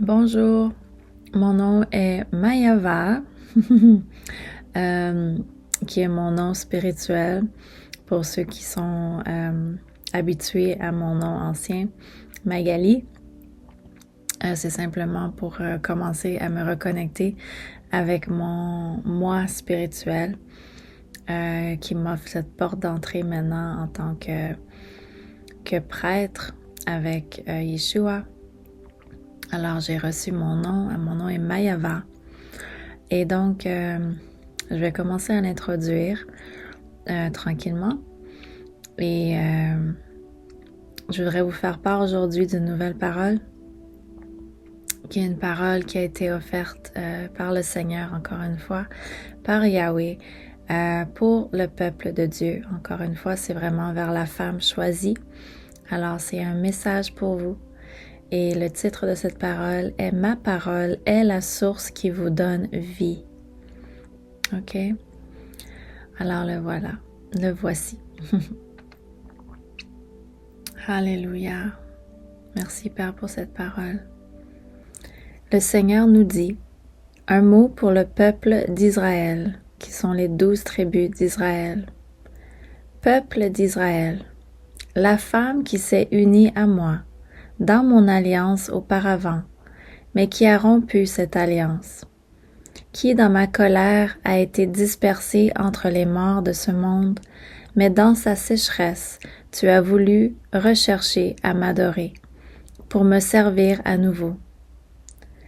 Bonjour, mon nom est Mayava, qui est mon nom spirituel pour ceux qui sont habitués à mon nom ancien, Magali. C'est simplement pour commencer à me reconnecter avec mon moi spirituel qui m'offre cette porte d'entrée maintenant en tant que prêtre avec Yeshua. Alors, j'ai reçu mon nom est Mayava. Et donc, je vais commencer à l'introduire tranquillement. Et je voudrais vous faire part aujourd'hui d'une nouvelle parole, qui est une parole qui a été offerte par le Seigneur, encore une fois, par Yahweh, pour le peuple de Dieu. Encore une fois, c'est vraiment vers la femme choisie. Alors, c'est un message pour vous. Et le titre de cette parole est « Ma parole est la source qui vous donne vie ». OK? Alors le voilà, le voici. Alléluia. Merci Père pour cette parole. Le Seigneur nous dit un mot pour le peuple d'Israël, qui sont les 12 tribus d'Israël. Peuple d'Israël, la femme qui s'est unie à moi dans mon alliance auparavant, mais qui a rompu cette alliance, qui dans ma colère a été dispersée entre les morts de ce monde, mais dans sa sécheresse, tu as voulu rechercher à m'adorer, pour me servir à nouveau.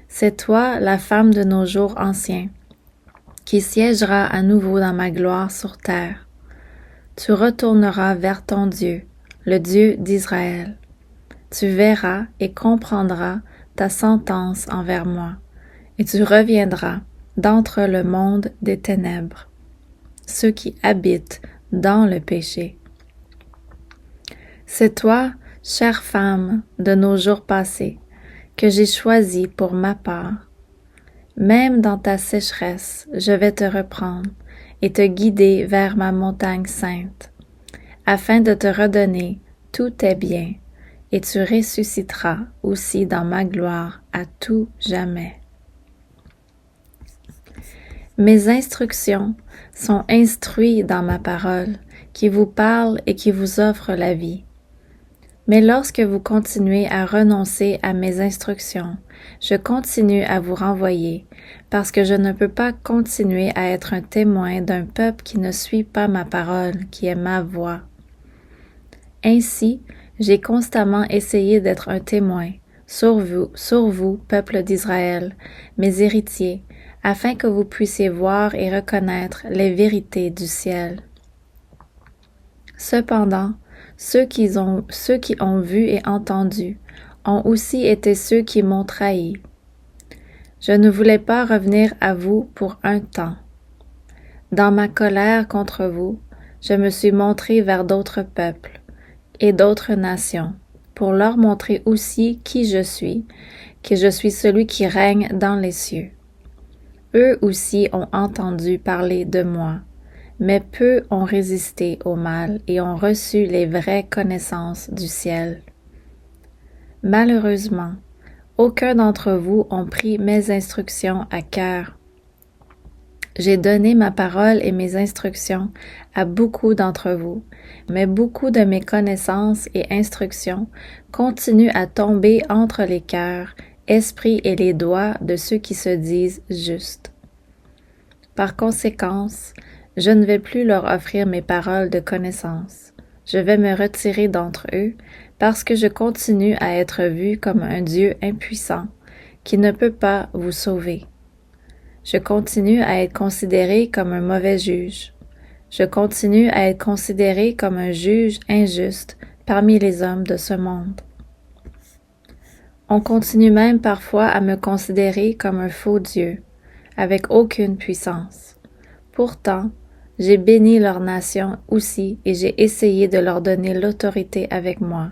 C'est toi, la femme de nos jours anciens, qui siégera à nouveau dans ma gloire sur terre. Tu retourneras vers ton Dieu, le Dieu d'Israël. Tu verras et comprendras ta sentence envers moi, et tu reviendras d'entre le monde des ténèbres, ceux qui habitent dans le péché. C'est toi, chère femme de nos jours passés, que j'ai choisi pour ma part. Même dans ta sécheresse, je vais te reprendre et te guider vers ma montagne sainte, afin de te redonner tous tes biens, et tu ressusciteras aussi dans ma gloire à tout jamais. Mes instructions sont instruites dans ma parole, qui vous parle et qui vous offre la vie. Mais lorsque vous continuez à renoncer à mes instructions, je continue à vous renvoyer, parce que je ne peux pas continuer à être un témoin d'un peuple qui ne suit pas ma parole, qui est ma voix. Ainsi, j'ai constamment essayé d'être un témoin sur vous, peuple d'Israël, mes héritiers, afin que vous puissiez voir et reconnaître les vérités du ciel. Cependant, ceux qui ont vu et entendu ont aussi été ceux qui m'ont trahi. Je ne voulais pas revenir à vous pour un temps. Dans ma colère contre vous, je me suis montré vers d'autres peuples et d'autres nations, pour leur montrer aussi qui je suis, que je suis celui qui règne dans les cieux. Eux aussi ont entendu parler de moi, mais peu ont résisté au mal et ont reçu les vraies connaissances du ciel. Malheureusement, aucun d'entre vous ont pris mes instructions à cœur. J'ai donné ma parole et mes instructions à beaucoup d'entre vous, mais beaucoup de mes connaissances et instructions continuent à tomber entre les cœurs, esprits et les doigts de ceux qui se disent justes. Par conséquence, je ne vais plus leur offrir mes paroles de connaissance. Je vais me retirer d'entre eux parce que je continue à être vu comme un Dieu impuissant qui ne peut pas vous sauver. Je continue à être considéré comme un mauvais juge. Je continue à être considéré comme un juge injuste parmi les hommes de ce monde. On continue même parfois à me considérer comme un faux Dieu, avec aucune puissance. Pourtant, j'ai béni leur nation aussi et j'ai essayé de leur donner l'autorité avec moi,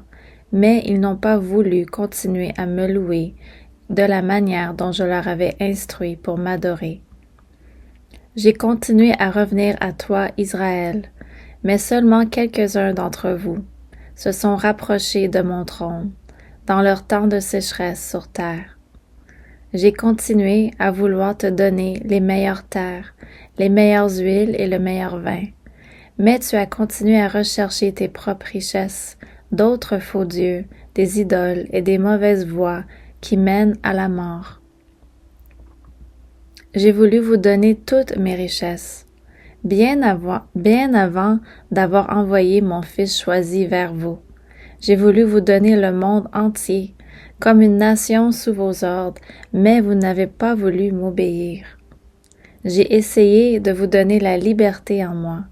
mais ils n'ont pas voulu continuer à me louer de la manière dont je leur avais instruit pour m'adorer. J'ai continué à revenir à toi, Israël, mais seulement quelques-uns d'entre vous se sont rapprochés de mon trône dans leur temps de sécheresse sur terre. J'ai continué à vouloir te donner les meilleures terres, les meilleures huiles et le meilleur vin. Mais tu as continué à rechercher tes propres richesses, d'autres faux dieux, des idoles et des mauvaises voies qui mènent à la mort. J'ai voulu vous donner toutes mes richesses, bien avant d'avoir envoyé mon Fils choisi vers vous. J'ai voulu vous donner le monde entier, comme une nation sous vos ordres, mais vous n'avez pas voulu m'obéir. J'ai essayé de vous donner la liberté en moi,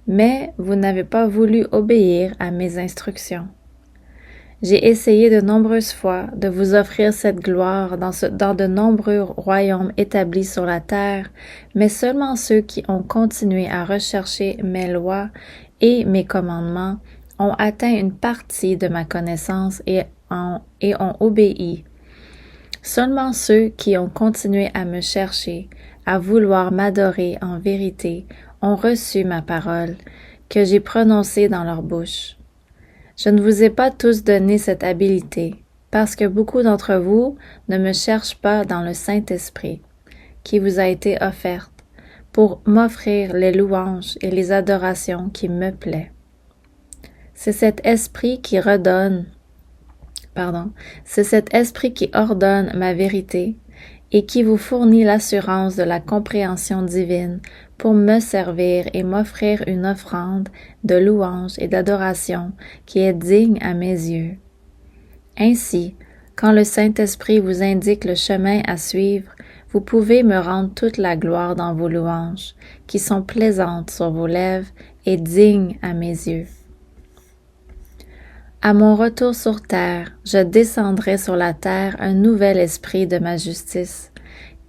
mais vous n'avez pas voulu obéir à mes instructions. J'ai essayé de nombreuses fois de vous offrir cette gloire dans de nombreux royaumes établis sur la terre, mais seulement ceux qui ont continué à rechercher mes lois et mes commandements ont atteint une partie de ma connaissance et ont obéi. Seulement ceux qui ont continué à me chercher, à vouloir m'adorer en vérité, ont reçu ma parole que j'ai prononcée dans leur bouche. Je ne vous ai pas tous donné cette habileté, parce que beaucoup d'entre vous ne me cherchent pas dans le Saint-Esprit, qui vous a été offerte, pour m'offrir les louanges et les adorations qui me plaît. C'est cet esprit qui ordonne ma vérité et qui vous fournit l'assurance de la compréhension divine pour me servir et m'offrir une offrande de louange et d'adoration qui est digne à mes yeux. Ainsi, quand le Saint-Esprit vous indique le chemin à suivre, vous pouvez me rendre toute la gloire dans vos louanges, qui sont plaisantes sur vos lèvres et dignes à mes yeux. À mon retour sur terre, je descendrai sur la terre un nouvel esprit de ma justice,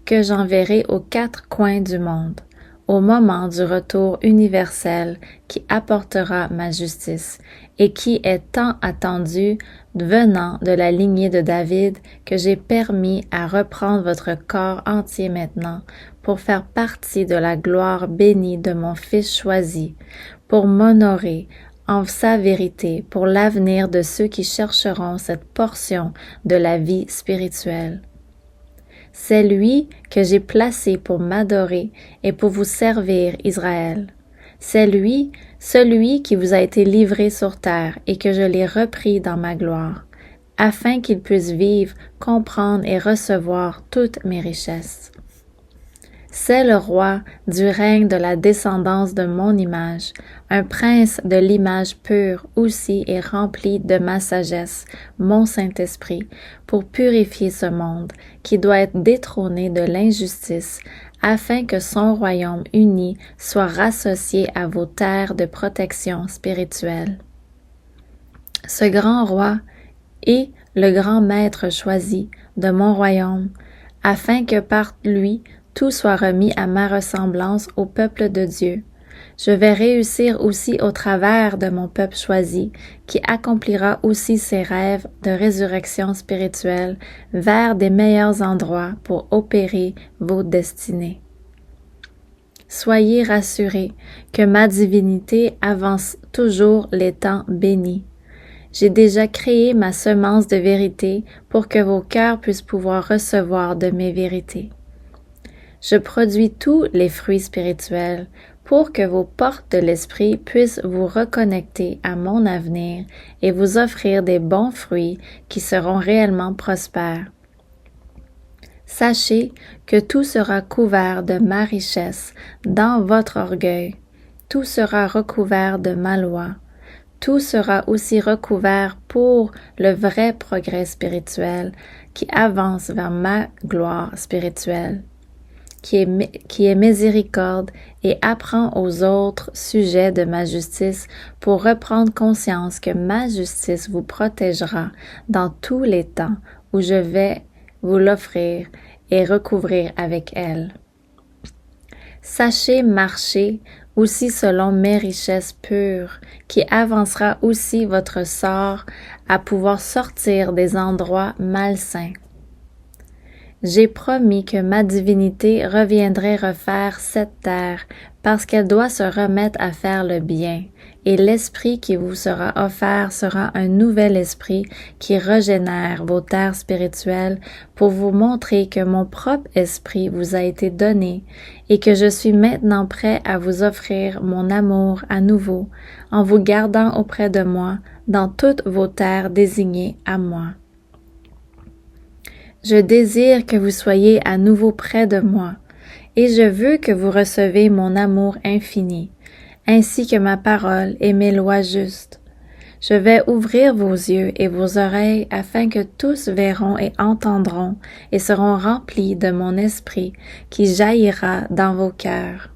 que j'enverrai aux quatre coins du monde, au moment du retour universel qui apportera ma justice, et qui est tant attendu venant de la lignée de David que j'ai permis à reprendre votre corps entier maintenant, pour faire partie de la gloire bénie de mon Fils choisi, pour m'honorer en sa vérité pour l'avenir de ceux qui chercheront cette portion de la vie spirituelle. C'est lui que j'ai placé pour m'adorer et pour vous servir, Israël. C'est lui, celui qui vous a été livré sur terre et que je l'ai repris dans ma gloire, afin qu'il puisse vivre, comprendre et recevoir toutes mes richesses. C'est le roi du règne de la descendance de mon image, un prince de l'image pure aussi et rempli de ma sagesse, mon Saint-Esprit, pour purifier ce monde qui doit être détrôné de l'injustice, afin que son royaume uni soit rassocié à vos terres de protection spirituelle. Ce grand roi est le grand maître choisi de mon royaume, afin que par lui tout soit remis à ma ressemblance au peuple de Dieu. Je vais réussir aussi au travers de mon peuple choisi, qui accomplira aussi ses rêves de résurrection spirituelle vers des meilleurs endroits pour opérer vos destinées. Soyez rassurés que ma divinité avance toujours les temps bénis. J'ai déjà créé ma semence de vérité pour que vos cœurs puissent pouvoir recevoir de mes vérités. Je produis tous les fruits spirituels pour que vos portes de l'esprit puissent vous reconnecter à mon avenir et vous offrir des bons fruits qui seront réellement prospères. Sachez que tout sera couvert de ma richesse dans votre orgueil, tout sera recouvert de ma loi, tout sera aussi recouvert pour le vrai progrès spirituel qui avance vers ma gloire spirituelle. Qui est miséricorde et apprend aux autres sujets de ma justice pour reprendre conscience que ma justice vous protégera dans tous les temps où je vais vous l'offrir et recouvrir avec elle. Sachez marcher aussi selon mes richesses pures, qui avancera aussi votre sort à pouvoir sortir des endroits malsains. J'ai promis que ma divinité reviendrait refaire cette terre parce qu'elle doit se remettre à faire le bien et l'esprit qui vous sera offert sera un nouvel esprit qui régénère vos terres spirituelles pour vous montrer que mon propre esprit vous a été donné et que je suis maintenant prêt à vous offrir mon amour à nouveau en vous gardant auprès de moi dans toutes vos terres désignées à moi. Je désire que vous soyez à nouveau près de moi, et je veux que vous recevez mon amour infini, ainsi que ma parole et mes lois justes. Je vais ouvrir vos yeux et vos oreilles afin que tous verront et entendront et seront remplis de mon esprit qui jaillira dans vos cœurs.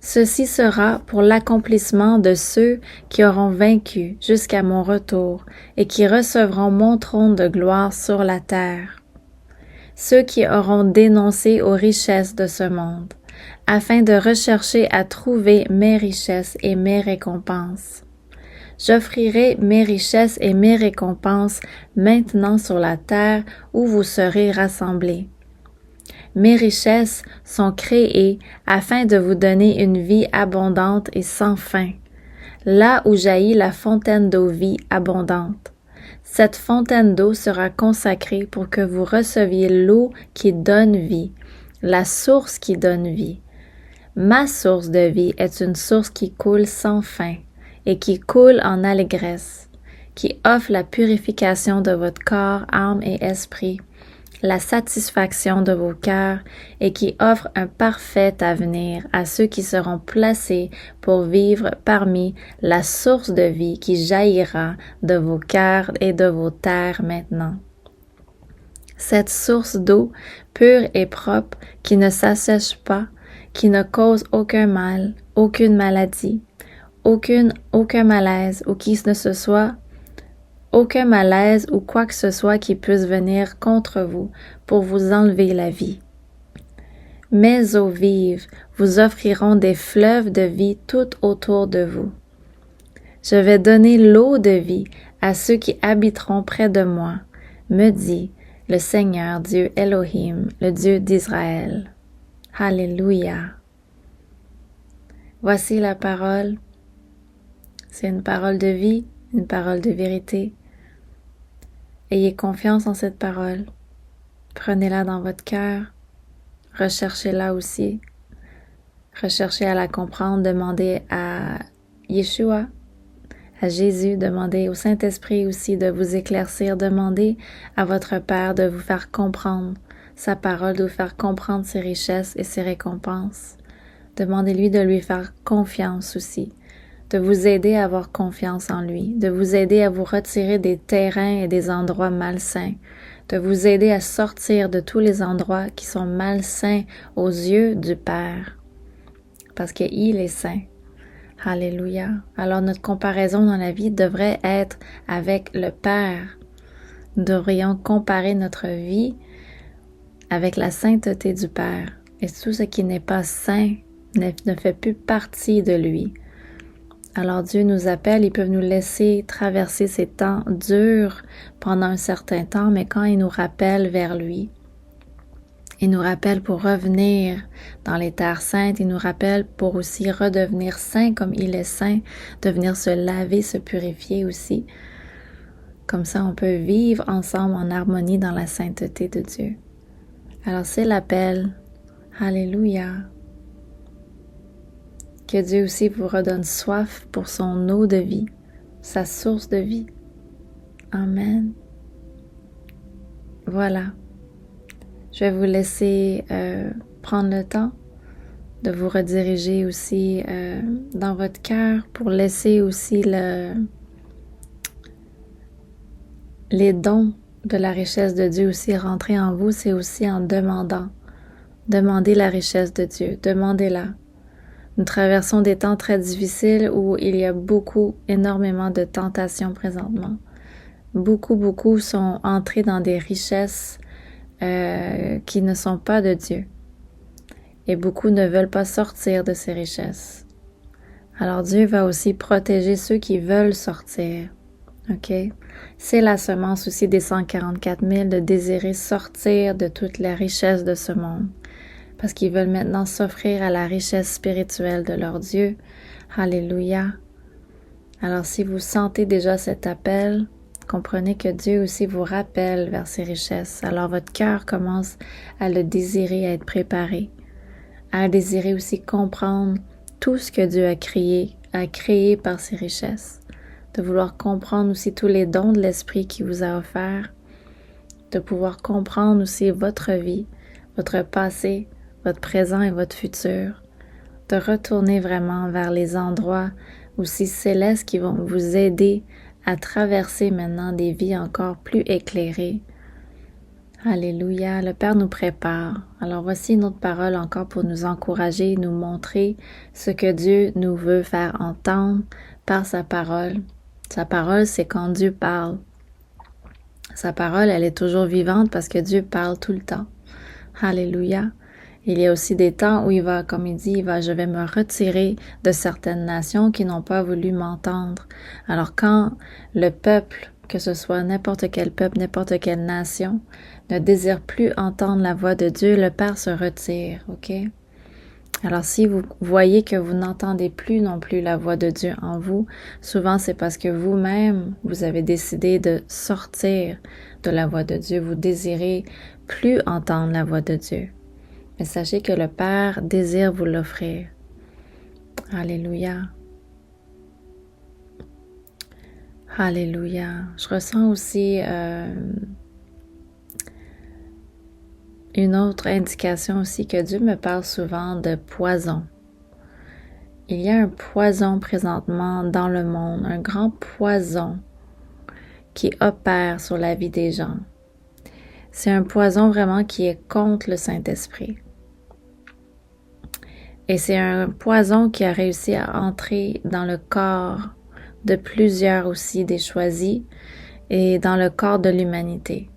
Ceci sera pour l'accomplissement de ceux qui auront vaincu jusqu'à mon retour et qui recevront mon trône de gloire sur la terre. Ceux qui auront dénoncé aux richesses de ce monde, afin de rechercher à trouver mes richesses et mes récompenses. J'offrirai mes richesses et mes récompenses maintenant sur la terre où vous serez rassemblés. Mes richesses sont créées afin de vous donner une vie abondante et sans fin, là où jaillit la fontaine d'eau vie abondante. Cette fontaine d'eau sera consacrée pour que vous receviez l'eau qui donne vie, la source qui donne vie. Ma source de vie est une source qui coule sans fin et qui coule en allégresse, qui offre la purification de votre corps, âme et esprit, la satisfaction de vos cœurs et qui offre un parfait avenir à ceux qui seront placés pour vivre parmi la source de vie qui jaillira de vos cœurs et de vos terres maintenant. Cette source d'eau pure et propre qui ne s'assèche pas, qui ne cause aucun mal, aucune maladie, aucun malaise ou qui ne se soit aucun malaise ou quoi que ce soit qui puisse venir contre vous pour vous enlever la vie. Mes eaux vives vous offriront des fleuves de vie tout autour de vous. Je vais donner l'eau de vie à ceux qui habiteront près de moi, me dit le Seigneur Dieu Elohim, le Dieu d'Israël. Alléluia. Voici la parole. C'est une parole de vie, une parole de vérité. Ayez confiance en cette parole. Prenez-la dans votre cœur. Recherchez-la aussi. Recherchez à la comprendre. Demandez à Yeshua, à Jésus. Demandez au Saint-Esprit aussi de vous éclaircir. Demandez à votre Père de vous faire comprendre sa parole, de vous faire comprendre ses richesses et ses récompenses. Demandez-lui de lui faire confiance aussi, de vous aider à avoir confiance en lui, de vous aider à vous retirer des terrains et des endroits malsains, de vous aider à sortir de tous les endroits qui sont malsains aux yeux du Père, parce qu'il est saint. Alléluia. Alors notre comparaison dans la vie devrait être avec le Père. Nous devrions comparer notre vie avec la sainteté du Père. Et tout ce qui n'est pas saint ne fait plus partie de lui. Alors Dieu nous appelle, il peut nous laisser traverser ces temps durs pendant un certain temps, mais quand il nous rappelle vers lui, il nous rappelle pour revenir dans les terres saintes, il nous rappelle pour aussi redevenir saint comme il est saint, de venir se laver, se purifier aussi. Comme ça, on peut vivre ensemble en harmonie dans la sainteté de Dieu. Alors c'est l'appel. Alléluia. Que Dieu aussi vous redonne soif pour son eau de vie, sa source de vie. Amen. Voilà. Je vais vous laisser prendre le temps de vous rediriger aussi dans votre cœur pour laisser aussi les dons de la richesse de Dieu aussi rentrer en vous. C'est aussi en demandant. Demandez la richesse de Dieu. Demandez-la. Nous traversons des temps très difficiles où il y a énormément de tentations présentement. Beaucoup sont entrés dans des richesses qui ne sont pas de Dieu. Et beaucoup ne veulent pas sortir de ces richesses. Alors Dieu va aussi protéger ceux qui veulent sortir. OK? C'est la semence aussi des 144 000 de désirer sortir de toute la richesse de ce monde. Parce qu'ils veulent maintenant s'offrir à la richesse spirituelle de leur Dieu. Alléluia. Alors si vous sentez déjà cet appel, comprenez que Dieu aussi vous rappelle vers ses richesses. Alors votre cœur commence à le désirer, à être préparé, à désirer aussi comprendre tout ce que Dieu a créé par ses richesses, de vouloir comprendre aussi tous les dons de l'Esprit qu'il vous a offerts, de pouvoir comprendre aussi votre vie, votre passé, votre présent et votre futur, de retourner vraiment vers les endroits aussi célestes qui vont vous aider à traverser maintenant des vies encore plus éclairées. Alléluia, le Père nous prépare. Alors voici une autre parole encore pour nous encourager, nous montrer ce que Dieu nous veut faire entendre par sa parole. Sa parole, c'est quand Dieu parle. Sa parole, elle est toujours vivante parce que Dieu parle tout le temps. Alléluia. Il y a aussi des temps où comme il dit, je vais me retirer de certaines nations qui n'ont pas voulu m'entendre. Alors quand le peuple, que ce soit n'importe quel peuple, n'importe quelle nation, ne désire plus entendre la voix de Dieu, le Père se retire, ok? Alors si vous voyez que vous n'entendez plus non plus la voix de Dieu en vous, souvent c'est parce que vous-même, vous avez décidé de sortir de la voix de Dieu, vous désirez plus entendre la voix de Dieu. Mais sachez que le Père désire vous l'offrir. Alléluia. Alléluia. Je ressens aussi une autre indication aussi que Dieu me parle souvent de poison. Il y a un poison présentement dans le monde, un grand poison qui opère sur la vie des gens. C'est un poison vraiment qui est contre le Saint-Esprit. Et c'est un poison qui a réussi à entrer dans le corps de plusieurs aussi des choisis et dans le corps de l'humanité.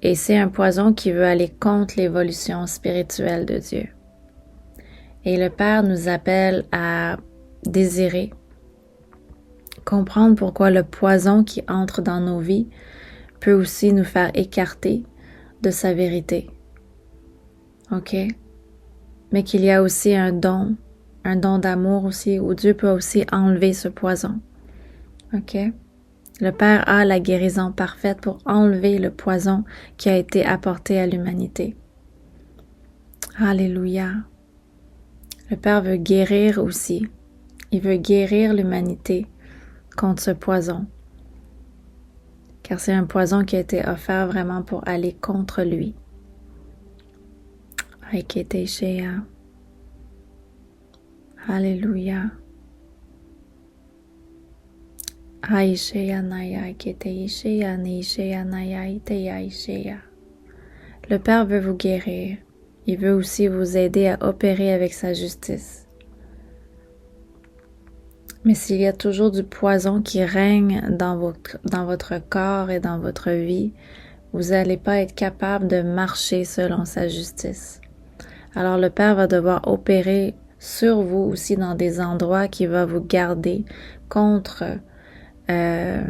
Et c'est un poison qui veut aller contre l'évolution spirituelle de Dieu. Et le Père nous appelle à désirer, comprendre pourquoi le poison qui entre dans nos vies peut aussi nous faire écarter de sa vérité. OK? Mais qu'il y a aussi un don d'amour aussi, où Dieu peut aussi enlever ce poison. OK? Le Père a la guérison parfaite pour enlever le poison qui a été apporté à l'humanité. Alléluia. Le Père veut guérir aussi. Il veut guérir l'humanité contre ce poison. Car c'est un poison qui a été offert vraiment pour aller contre lui. Aiketeshea. Alléluia. Aishea naya keteishea neishea naya iteyaishea. Le Père veut vous guérir. Il veut aussi vous aider à opérer avec sa justice. Mais s'il y a toujours du poison qui règne dans votre corps et dans votre vie, vous n'allez pas être capable de marcher selon sa justice. Alors le Père va devoir opérer sur vous aussi dans des endroits qui va vous garder contre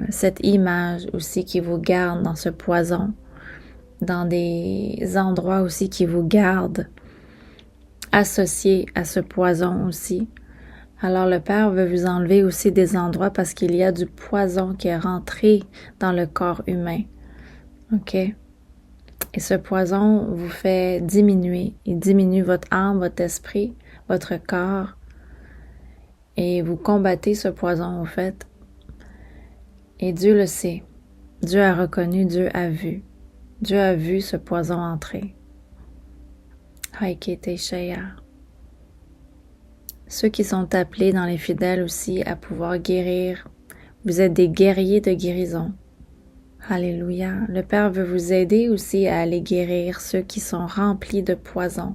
cette image aussi qui vous garde dans ce poison, dans des endroits aussi qui vous gardent associés à ce poison aussi. Alors le Père veut vous enlever aussi des endroits parce qu'il y a du poison qui est rentré dans le corps humain. OK? Et ce poison vous fait diminuer. Il diminue votre âme, votre esprit, votre corps. Et vous combattez ce poison, au fait. Et Dieu le sait. Dieu a reconnu, Dieu a vu. Dieu a vu ce poison entrer. Haiketeshea. Ceux qui sont appelés dans les fidèles aussi à pouvoir guérir, vous êtes des guerriers de guérison. Alléluia. Le Père veut vous aider aussi à aller guérir ceux qui sont remplis de poison.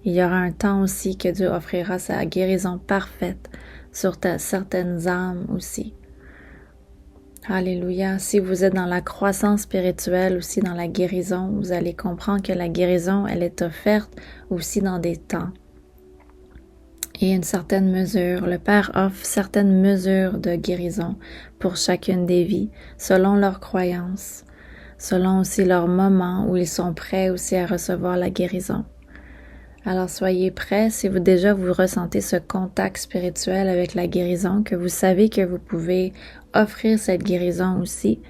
Il y aura un temps aussi que Dieu offrira sa guérison parfaite sur certaines âmes aussi. Alléluia. Si vous êtes dans la croissance spirituelle, aussi dans la guérison, vous allez comprendre que la guérison, elle est offerte aussi dans des temps. Et une certaine mesure, le Père offre certaines mesures de guérison pour chacune des vies, selon leurs croyances, selon aussi leur moment où ils sont prêts aussi à recevoir la guérison. Alors soyez prêts si vous ressentez ce contact spirituel avec la guérison, que vous savez que vous pouvez offrir cette guérison aussi,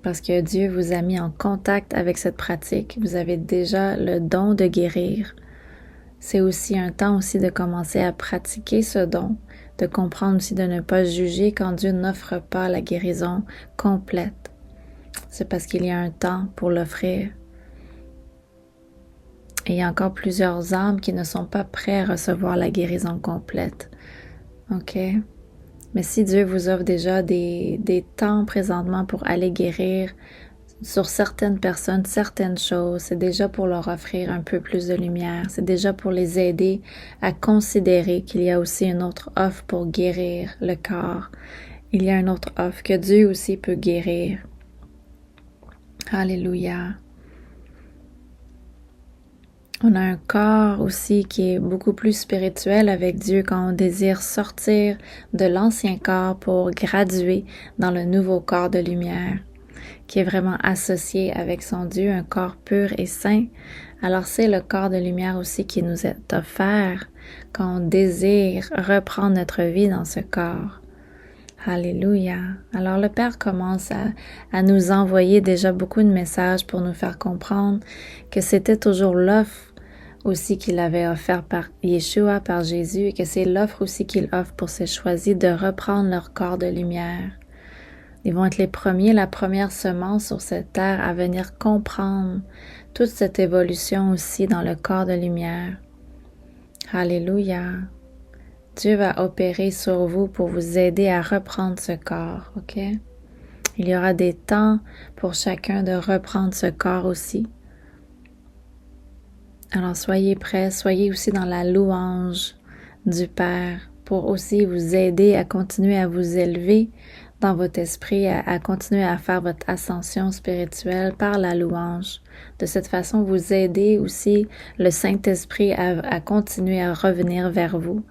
parce que Dieu vous a mis en contact avec cette pratique. Vous avez déjà le don de guérir. C'est aussi un temps aussi de commencer à pratiquer ce don, de comprendre aussi de ne pas juger quand Dieu n'offre pas la guérison complète. C'est parce qu'il y a un temps pour l'offrir. Et il y a encore plusieurs âmes qui ne sont pas prêts à recevoir la guérison complète. OK? Mais si Dieu vous offre déjà des temps présentement pour aller guérir sur certaines personnes, certaines choses, c'est déjà pour leur offrir un peu plus de lumière. C'est déjà pour les aider à considérer qu'il y a aussi une autre offre pour guérir le corps. Il y a une autre offre que Dieu aussi peut guérir. Alléluia. On a un corps aussi qui est beaucoup plus spirituel avec Dieu quand on désire sortir de l'ancien corps pour graduer dans le nouveau corps de lumière, qui est vraiment associé avec son Dieu, un corps pur et saint. Alors c'est le corps de lumière aussi qui nous est offert quand on désire reprendre notre vie dans ce corps. Alléluia. Alors le Père commence à nous envoyer déjà beaucoup de messages pour nous faire comprendre que c'était toujours l'offre aussi qu'il avait offert par Yeshua, par Jésus, et que c'est l'offre aussi qu'il offre pour ses choisis de reprendre leur corps de lumière. Ils vont être les premiers, la première semence sur cette terre à venir comprendre toute cette évolution aussi dans le corps de lumière. Alléluia. Dieu va opérer sur vous pour vous aider à reprendre ce corps, OK? Il y aura des temps pour chacun de reprendre ce corps aussi. Alors soyez prêts, soyez aussi dans la louange du Père pour aussi vous aider à continuer à vous élever dans votre esprit, à continuer à faire votre ascension spirituelle par la louange. De cette façon, vous aidez aussi le Saint-Esprit à continuer à revenir vers vous,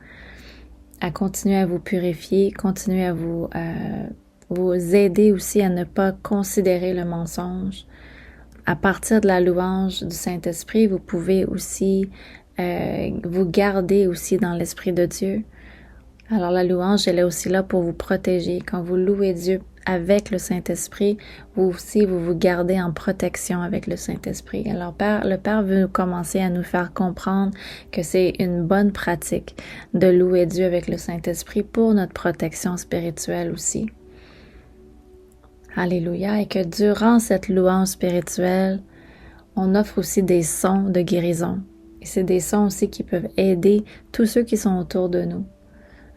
à continuer à vous purifier, continuer à vous aider aussi à ne pas considérer le mensonge. À partir de la louange du Saint-Esprit, vous pouvez aussi vous garder aussi dans l'Esprit de Dieu. Alors la louange, elle est aussi là pour vous protéger. Quand vous louez Dieu avec le Saint-Esprit, vous aussi, vous vous gardez en protection avec le Saint-Esprit. Alors le Père veut commencer à nous faire comprendre que c'est une bonne pratique de louer Dieu avec le Saint-Esprit pour notre protection spirituelle aussi. Alléluia. Et que durant cette louange spirituelle, on offre aussi des sons de guérison. Et c'est des sons aussi qui peuvent aider tous ceux qui sont autour de nous.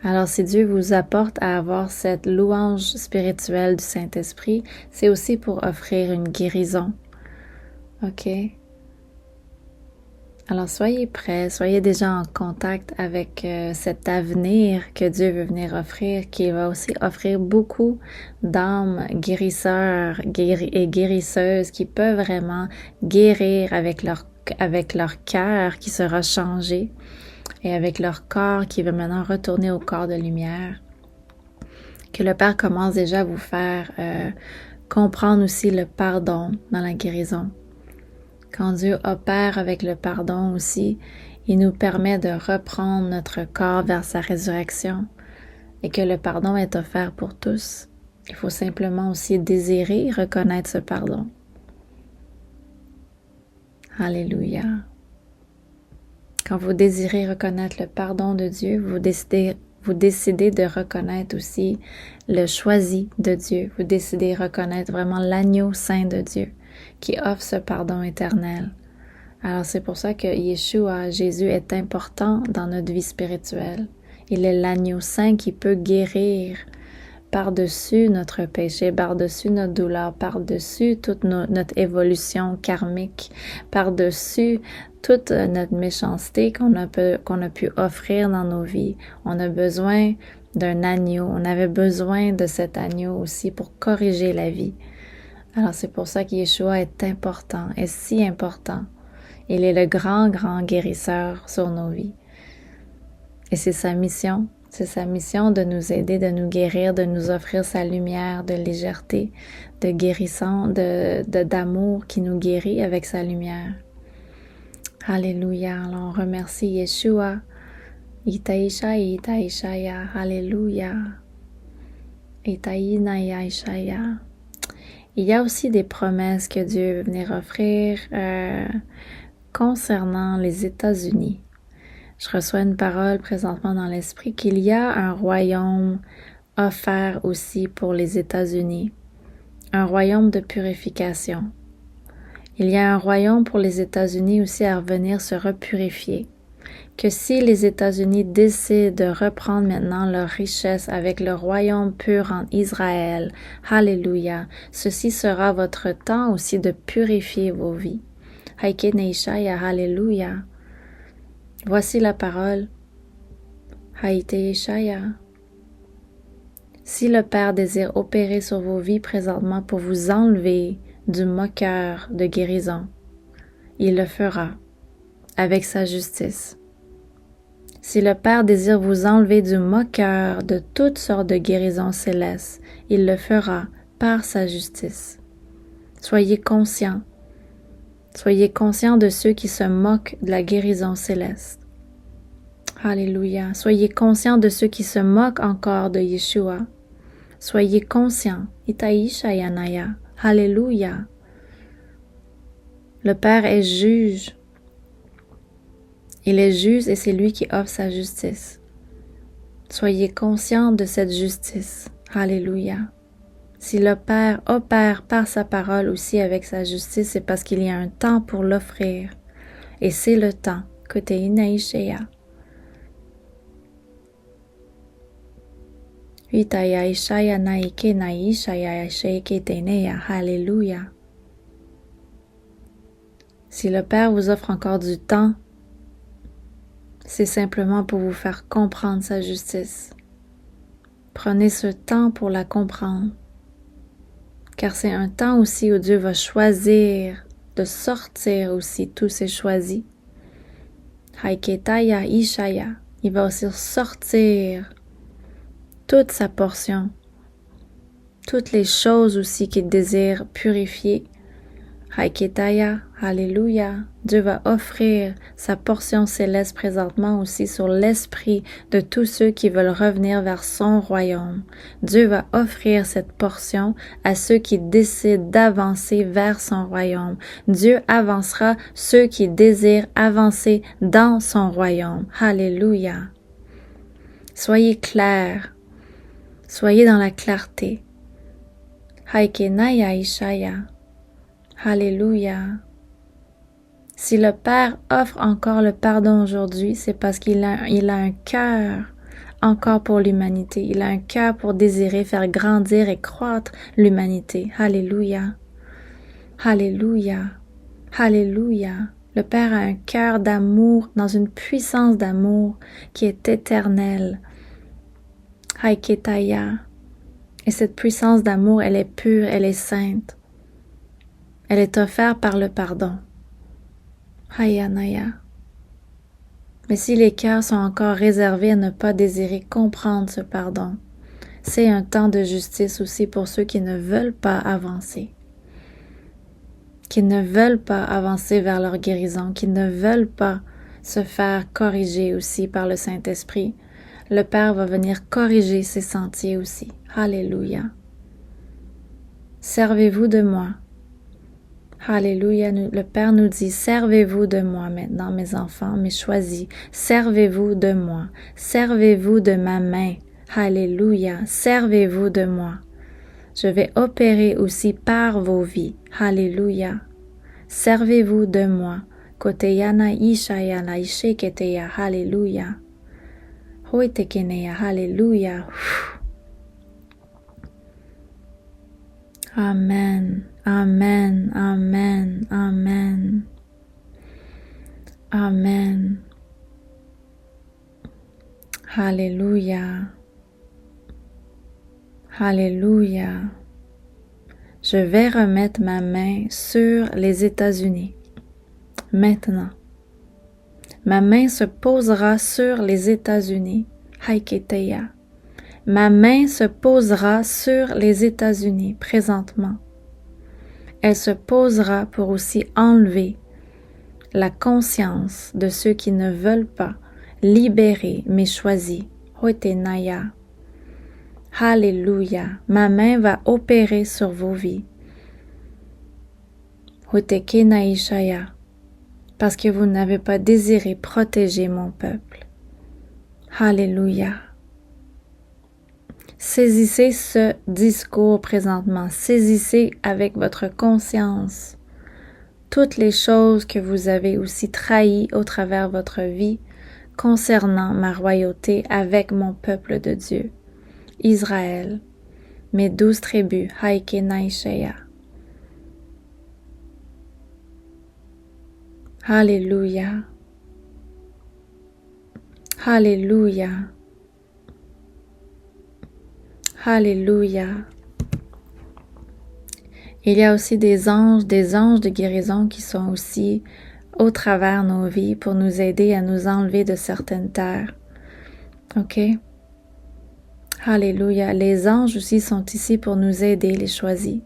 Alors, si Dieu vous apporte à avoir cette louange spirituelle du Saint-Esprit, c'est aussi pour offrir une guérison. OK? Alors, soyez prêts, soyez déjà en contact avec cet avenir que Dieu veut venir offrir, qui va aussi offrir beaucoup d'âmes guérisseurs et guérisseuses qui peuvent vraiment guérir avec leur cœur qui sera changé et avec leur corps qui va maintenant retourner au corps de lumière. Que le Père commence déjà à vous faire comprendre aussi le pardon dans la guérison. Quand Dieu opère avec le pardon aussi, il nous permet de reprendre notre corps vers sa résurrection et que le pardon est offert pour tous. Il faut simplement aussi désirer reconnaître ce pardon. Alléluia. Quand vous désirez reconnaître le pardon de Dieu, vous décidez de reconnaître aussi le choisi de Dieu. Vous décidez de reconnaître vraiment l'agneau saint de Dieu qui offre ce pardon éternel. Alors c'est pour ça que Yeshua, Jésus, est important dans notre vie spirituelle. Il est l'agneau saint qui peut guérir par-dessus notre péché, par-dessus notre douleur, par-dessus toute notre évolution karmique, par-dessus toute notre méchanceté qu'on a pu offrir dans nos vies. On a besoin d'un agneau. On avait besoin de cet agneau aussi pour corriger la vie. Alors c'est pour ça que Yeshua est important, est si important. Il est le grand, grand guérisseur sur nos vies. Et c'est sa mission de nous aider, de nous guérir, de nous offrir sa lumière de légèreté, de guérison, d'amour qui nous guérit avec sa lumière. Alléluia. Alors on remercie Yeshua. Itaishaya, Itaishaya. Alléluia. Itaïnaya, Ishaya. Il y a aussi des promesses que Dieu veut venir offrir concernant les États-Unis. Je reçois une parole présentement dans l'esprit qu'il y a un royaume offert aussi pour les États-Unis, un royaume de purification. Il y a un royaume pour les États-Unis aussi à revenir se repurifier. Que si les États-Unis décident de reprendre maintenant leur richesse avec le royaume pur en Israël, Alléluia, ceci sera votre temps aussi de purifier vos vies. Haike Neishaya, Alléluia. Voici la parole. Haite Yeshaya. Si le Père désire opérer sur vos vies présentement pour vous enlever du moqueur de guérison, il le fera avec sa justice. Si le Père désire vous enlever du moqueur de toutes sortes de guérisons célestes, il le fera par sa justice. Soyez conscients. Soyez conscients de ceux qui se moquent de la guérison céleste. Alléluia. Soyez conscients de ceux qui se moquent encore de Yeshua. Soyez conscients. Itaïshayanaya. Alléluia. Le Père est juge. Il est juste et c'est lui qui offre sa justice. Soyez conscients de cette justice. Alléluia. Si le Père opère par sa parole aussi avec sa justice, c'est parce qu'il y a un temps pour l'offrir. Et c'est le temps. Koteinaishaya. Itayaishaya naike naishaya sheiketeneya. Alléluia. Si le Père vous offre encore du temps, c'est simplement pour vous faire comprendre sa justice. Prenez ce temps pour la comprendre, car c'est un temps aussi où Dieu va choisir de sortir aussi tous ses choisis. Haiketaya Ishaya, il va aussi sortir toute sa portion, toutes les choses aussi qu'il désire purifier. Haiketaya, Alléluia. Dieu va offrir sa portion céleste présentement aussi sur l'esprit de tous ceux qui veulent revenir vers son royaume. Dieu va offrir cette portion à ceux qui décident d'avancer vers son royaume. Dieu avancera ceux qui désirent avancer dans son royaume. Alléluia. Soyez clairs. Soyez dans la clarté. Haikenaya Ishaya. Alléluia. Si le Père offre encore le pardon aujourd'hui, c'est parce qu'il a un cœur encore pour l'humanité. Il a un cœur pour désirer faire grandir et croître l'humanité. Alléluia. Alléluia. Alléluia. Le Père a un cœur d'amour, dans une puissance d'amour qui est éternelle. Haiketaya. Et cette puissance d'amour, elle est pure, elle est sainte. Elle est offerte par le pardon. Hayanaya. Mais si les cœurs sont encore réservés à ne pas désirer comprendre ce pardon, c'est un temps de justice aussi pour ceux qui ne veulent pas avancer. Qui ne veulent pas avancer vers leur guérison, qui ne veulent pas se faire corriger aussi par le Saint-Esprit. Le Père va venir corriger ces sentiers aussi. Alléluia. Servez-vous de moi. Alléluia, le Père nous dit, servez-vous de moi maintenant, mes enfants, mes choisis, servez-vous de moi, servez-vous de ma main, Alléluia, servez-vous de moi. Je vais opérer aussi par vos vies, Alléluia, servez-vous de moi, Koteyana Ishaya la Isheketeya, Alléluia, Hoitekeneya, Alléluia. Amen. Amen, amen, amen, amen. Alléluia, alléluia. Je vais remettre ma main sur les États-Unis. Maintenant, ma main se posera sur les États-Unis. Haiketeya. Ma main se posera sur les États-Unis présentement. Elle se posera pour aussi enlever la conscience de ceux qui ne veulent pas libérer mes choisis. Hoitenaya. Alléluia. Ma main va opérer sur vos vies. Hotekenaishaya. Parce que vous n'avez pas désiré protéger mon peuple. Alléluia. Saisissez ce discours présentement. Saisissez avec votre conscience toutes les choses que vous avez aussi trahies au travers votre vie concernant ma royauté avec mon peuple de Dieu, Israël, mes 12 tribus, Haikenaisheya. Alléluia. Alléluia. Alléluia. Il y a aussi des anges de guérison qui sont aussi au travers nos vies pour nous aider à nous enlever de certaines terres. OK? Alléluia. Les anges aussi sont ici pour nous aider, les choisis.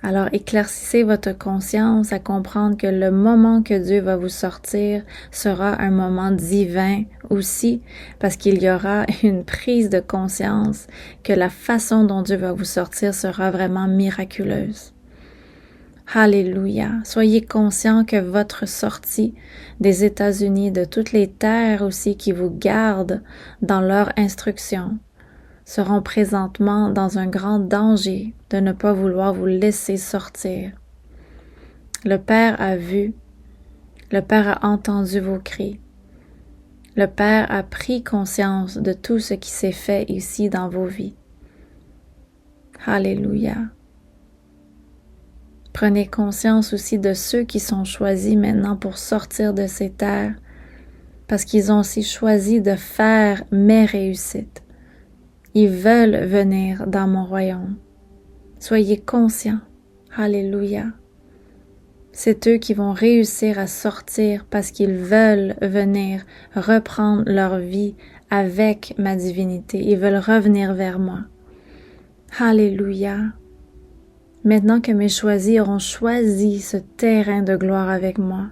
Alors éclaircissez votre conscience à comprendre que le moment que Dieu va vous sortir sera un moment divin aussi, parce qu'il y aura une prise de conscience que la façon dont Dieu va vous sortir sera vraiment miraculeuse. Alléluia. Soyez conscients que votre sortie des États-Unis, de toutes les terres aussi qui vous gardent dans leur instruction, seront présentement dans un grand danger de ne pas vouloir vous laisser sortir. Le Père a vu, le Père a entendu vos cris, le Père a pris conscience de tout ce qui s'est fait ici dans vos vies. Alléluia. Prenez conscience aussi de ceux qui sont choisis maintenant pour sortir de ces terres, parce qu'ils ont aussi choisi de faire mes réussites. Ils veulent venir dans mon royaume. Soyez conscients. Alléluia. C'est eux qui vont réussir à sortir parce qu'ils veulent venir reprendre leur vie avec ma divinité. Ils veulent revenir vers moi. Alléluia. Maintenant que mes choisis auront choisi ce terrain de gloire avec moi,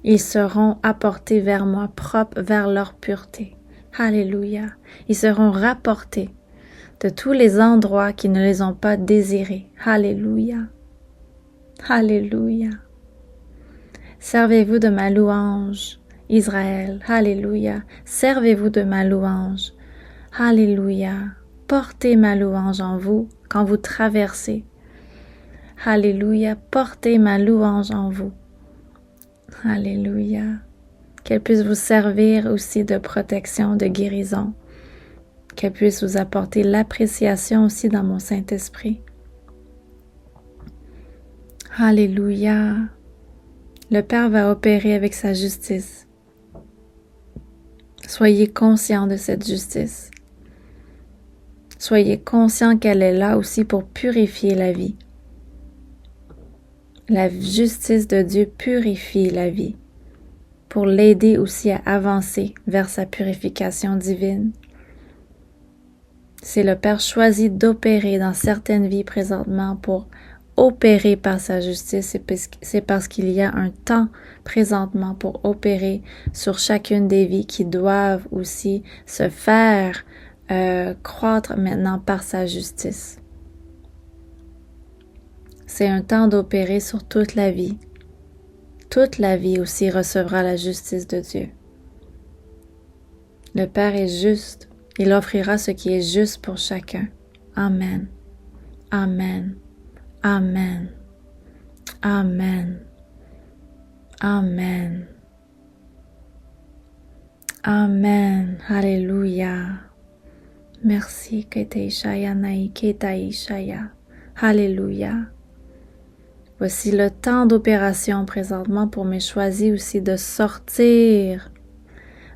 ils seront apportés vers moi, propres vers leur pureté. Alléluia. Ils seront rapportés de tous les endroits qui ne les ont pas désirés. Alléluia. Alléluia. Servez-vous de ma louange, Israël. Alléluia. Servez-vous de ma louange. Alléluia. Portez ma louange en vous quand vous traversez. Alléluia. Portez ma louange en vous. Alléluia. Qu'elle puisse vous servir aussi de protection, de guérison. Qu'elle puisse vous apporter l'appréciation aussi dans mon Saint-Esprit. Alléluia. Le Père va opérer avec sa justice. Soyez conscients de cette justice. Soyez conscients qu'elle est là aussi pour purifier la vie. La justice de Dieu purifie la vie, pour l'aider aussi à avancer vers sa purification divine. C'est le Père choisi d'opérer dans certaines vies présentement pour opérer par sa justice. C'est parce qu'il y a un temps présentement pour opérer sur chacune des vies qui doivent aussi se faire croître maintenant par sa justice. C'est un temps d'opérer sur toute la vie. Toute la vie aussi recevra la justice de Dieu. Le Père est juste. Il offrira ce qui est juste pour chacun. Amen. Amen. Amen. Amen. Amen. Amen. Alléluia. Merci. Keteishaya nai ketaishaya. Alléluia. Voici le temps d'opération présentement pour mes choisis aussi de sortir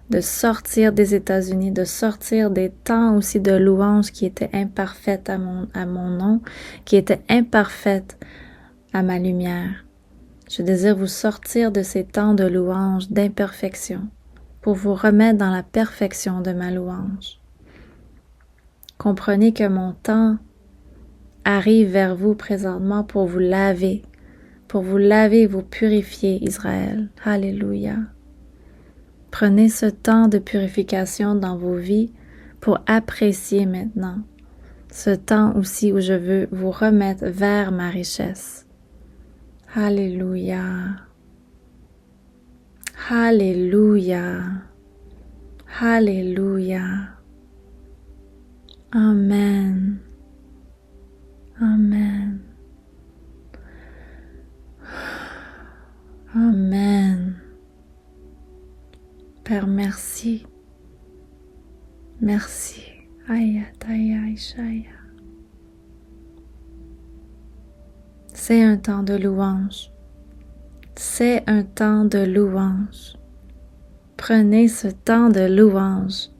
des États-Unis, de sortir des temps aussi de louange qui étaient imparfaites à mon nom, qui étaient imparfaites à ma lumière. Je désire vous sortir de ces temps de louange, d'imperfection, pour vous remettre dans la perfection de ma louange. Comprenez que mon temps arrive vers vous présentement pour vous laver, pour vous laver et vous purifier, Israël. Alléluia. Prenez ce temps de purification dans vos vies pour apprécier maintenant ce temps aussi où je veux vous remettre vers ma richesse. Alléluia. Alléluia. Alléluia. Amen. Amen. Amen. Père, merci. Merci. C'est un temps de louange. C'est un temps de louange. Prenez ce temps de louange.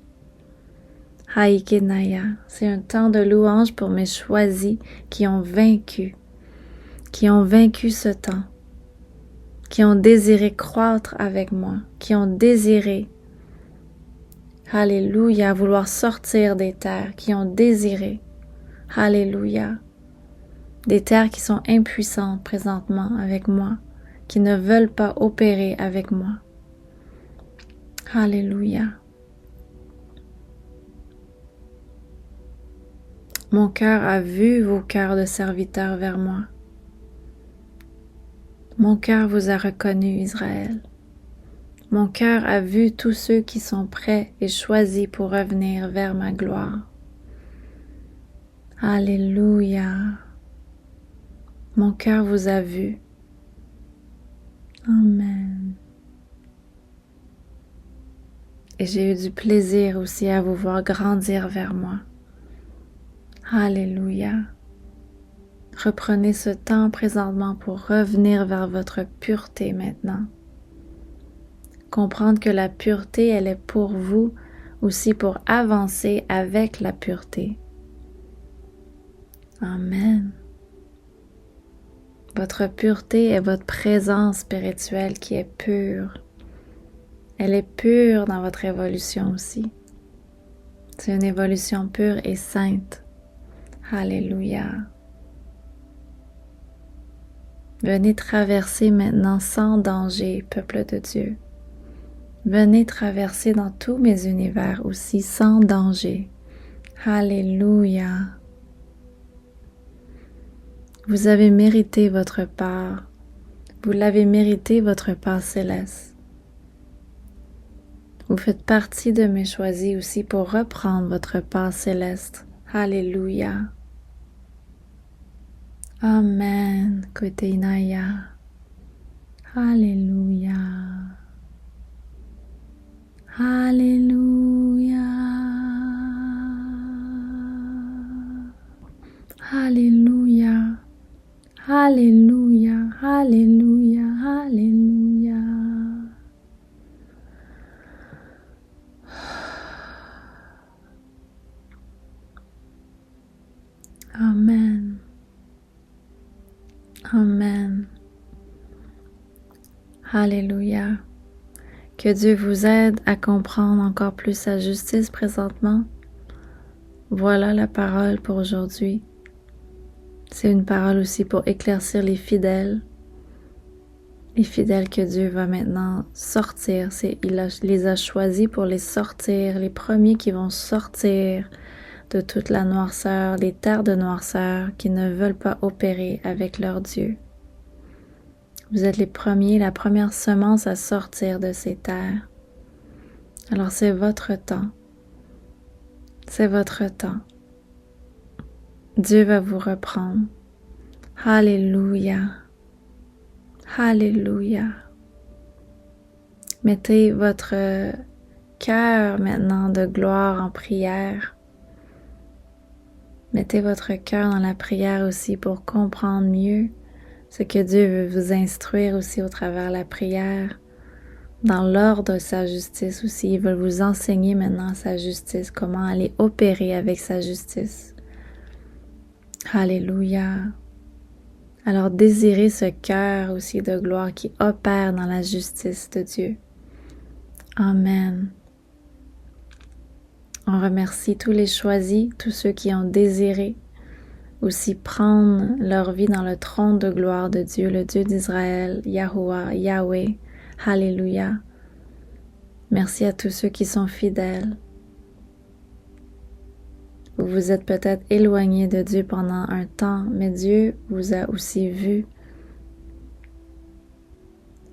Haikenaya, c'est un temps de louange pour mes choisis qui ont vaincu ce temps, qui ont désiré croître avec moi, qui ont désiré, alléluia, vouloir sortir des terres, qui ont désiré, alléluia, des terres qui sont impuissantes présentement avec moi, qui ne veulent pas opérer avec moi. Alléluia. Mon cœur a vu vos cœurs de serviteurs vers moi. Mon cœur vous a reconnu, Israël. Mon cœur a vu tous ceux qui sont prêts et choisis pour revenir vers ma gloire. Alléluia. Mon cœur vous a vu. Amen. Et j'ai eu du plaisir aussi à vous voir grandir vers moi. Alléluia. Reprenez ce temps présentement pour revenir vers votre pureté maintenant. Comprendre que la pureté, elle est pour vous aussi pour avancer avec la pureté. Amen. Votre pureté est votre présence spirituelle qui est pure. Elle est pure dans votre évolution aussi. C'est une évolution pure et sainte. Alléluia. Venez traverser maintenant sans danger, peuple de Dieu. Venez traverser dans tous mes univers aussi sans danger. Alléluia. Vous avez mérité votre part. Vous l'avez mérité votre part céleste. Vous faites partie de mes choisis aussi pour reprendre votre part céleste. Alléluia. Amen. Koteinaya. Alléluia. Alléluia. Alléluia. Alléluia. Alléluia. Alléluia. Amen. Amen. Alléluia. Que Dieu vous aide à comprendre encore plus sa justice présentement. Voilà la parole pour aujourd'hui. C'est une parole aussi pour éclaircir les fidèles que Dieu va maintenant sortir. Il les a choisis pour les sortir, les premiers qui vont sortir de toute la noirceur, les terres de noirceur qui ne veulent pas opérer avec leur Dieu. Vous êtes les premiers, la première semence à sortir de ces terres. Alors c'est votre temps. C'est votre temps. Dieu va vous reprendre. Alléluia. Alléluia. Mettez votre cœur maintenant de gloire en prière. Mettez votre cœur dans la prière aussi pour comprendre mieux ce que Dieu veut vous instruire aussi au travers de la prière. Dans l'ordre de sa justice aussi, il veut vous enseigner maintenant sa justice, comment aller opérer avec sa justice. Alléluia. Alors désirez ce cœur aussi de gloire qui opère dans la justice de Dieu. Amen. On remercie tous les choisis, tous ceux qui ont désiré aussi prendre leur vie dans le trône de gloire de Dieu, le Dieu d'Israël, Yahuwah, Yahweh. Alléluia. Merci à tous ceux qui sont fidèles. Vous vous êtes peut-être éloignés de Dieu pendant un temps, mais Dieu vous a aussi vu.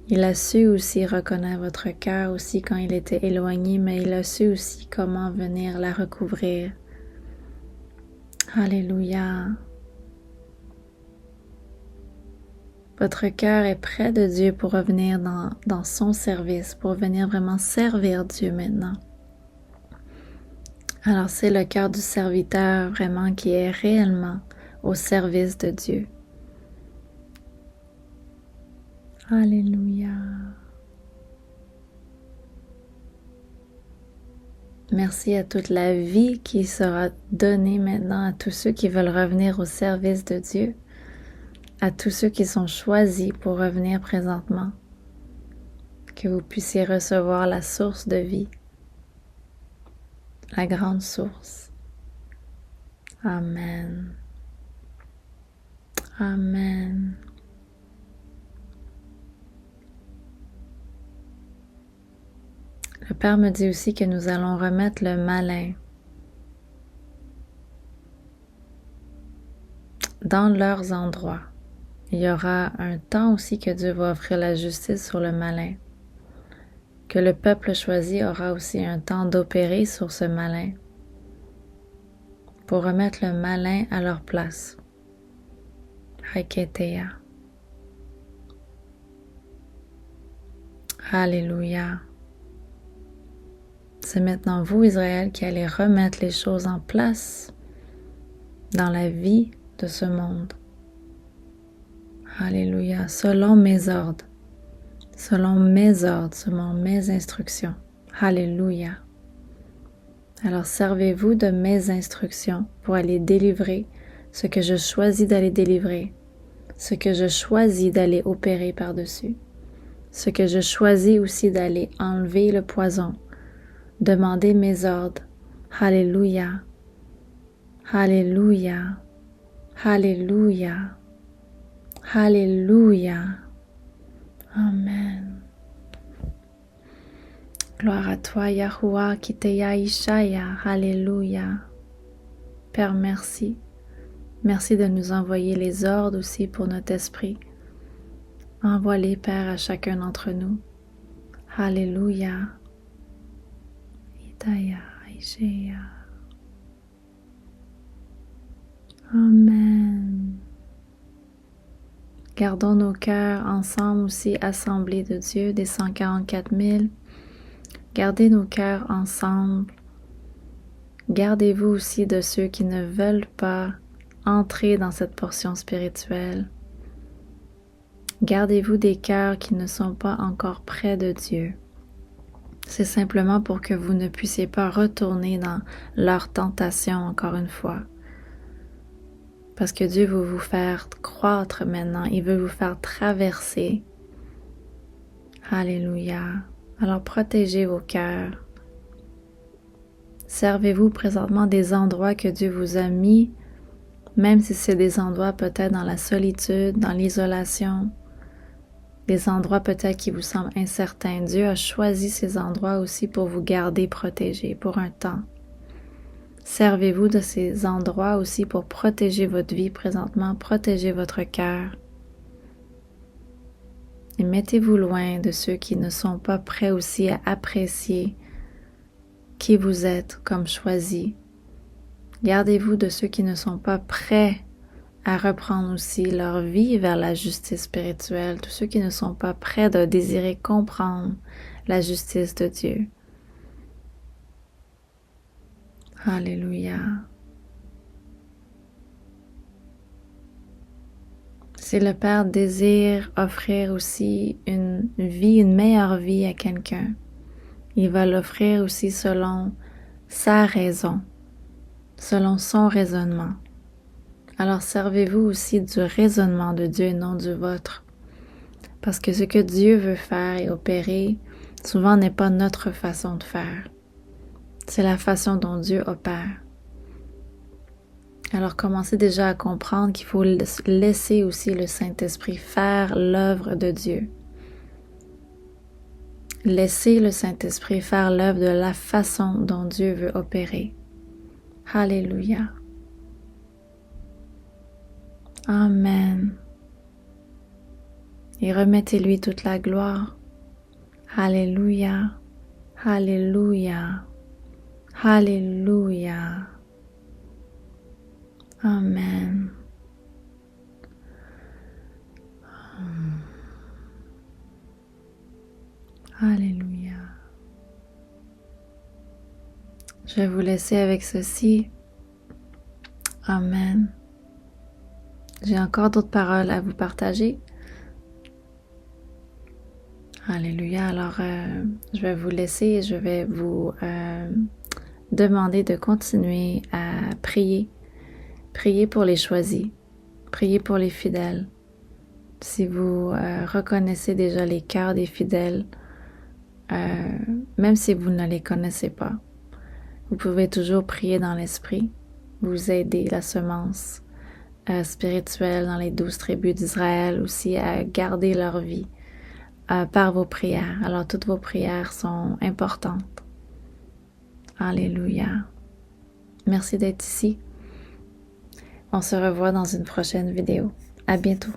Il a su aussi reconnaître votre cœur aussi quand il était éloigné, mais il a su aussi comment venir la recouvrir. Alléluia. Votre cœur est près de Dieu pour revenir dans son service, pour venir vraiment servir Dieu maintenant. Alors c'est le cœur du serviteur vraiment qui est réellement au service de Dieu. Alléluia. Merci à toute la vie qui sera donnée maintenant à tous ceux qui veulent revenir au service de Dieu, à tous ceux qui sont choisis pour revenir présentement, que vous puissiez recevoir la source de vie, la grande source. Amen. Amen. Le Père me dit aussi que nous allons remettre le malin dans leurs endroits. Il y aura un temps aussi que Dieu va offrir la justice sur le malin, que le peuple choisi aura aussi un temps d'opérer sur ce malin pour remettre le malin à leur place. Haketeya. Alléluia. C'est maintenant vous, Israël, qui allez remettre les choses en place dans la vie de ce monde. Alléluia. Selon mes ordres, selon mes instructions. Alléluia. Alors servez-vous de mes instructions pour aller délivrer ce que je choisis d'aller délivrer, ce que je choisis d'aller opérer par-dessus, ce que je choisis aussi d'aller enlever le poison. Demandez mes ordres. Alléluia. Alléluia. Alléluia. Alléluia. Amen. Gloire à toi, Yahuwah, Kiteya Ishaya. Alléluia. Père, merci. Merci de nous envoyer les ordres aussi pour notre esprit. Envoie-les, Père, à chacun d'entre nous. Alléluia. Amen. Gardons nos cœurs ensemble aussi, assemblés de Dieu, des 144 000. Gardez nos cœurs ensemble. Gardez-vous aussi de ceux qui ne veulent pas entrer dans cette portion spirituelle. Gardez-vous des cœurs qui ne sont pas encore près de Dieu. C'est simplement pour que vous ne puissiez pas retourner dans leur tentation encore une fois. Parce que Dieu veut vous faire croître maintenant. Il veut vous faire traverser. Alléluia. Alors protégez vos cœurs. Servez-vous présentement des endroits que Dieu vous a mis, même si c'est des endroits peut-être dans la solitude, dans l'isolation, des endroits peut-être qui vous semblent incertains. Dieu a choisi ces endroits aussi pour vous garder protégés pour un temps. Servez-vous de ces endroits aussi pour protéger votre vie présentement, protéger votre cœur. Et mettez-vous loin de ceux qui ne sont pas prêts aussi à apprécier qui vous êtes comme choisi. Gardez-vous de ceux qui ne sont pas prêts à reprendre aussi leur vie vers la justice spirituelle, tous ceux qui ne sont pas prêts de désirer comprendre la justice de Dieu. Alléluia. Si le Père désire offrir aussi une vie, une meilleure vie à quelqu'un, il va l'offrir aussi selon sa raison, selon son raisonnement. Alors servez-vous aussi du raisonnement de Dieu et non du vôtre. Parce que ce que Dieu veut faire et opérer, souvent n'est pas notre façon de faire. C'est la façon dont Dieu opère. Alors commencez déjà à comprendre qu'il faut laisser aussi le Saint-Esprit faire l'œuvre de Dieu. Laissez le Saint-Esprit faire l'œuvre de la façon dont Dieu veut opérer. Alléluia. Amen. Et remettez-lui toute la gloire. Alléluia. Alléluia. Alléluia. Amen. Alléluia. Je vais vous laisser avec ceci. Amen. J'ai encore d'autres paroles à vous partager. Alléluia. Alors, je vais vous laisser et je vais vous demander de continuer à prier. Priez pour les choisis. Priez pour les fidèles. Si vous reconnaissez déjà les cœurs des fidèles, même si vous ne les connaissez pas, vous pouvez toujours prier dans l'esprit, vous aider la semence spirituelle dans les 12 tribus d'Israël aussi à garder leur vie par vos prières. Alors toutes vos prières sont importantes. Alléluia. Merci d'être ici. On se revoit dans une prochaine vidéo. À bientôt.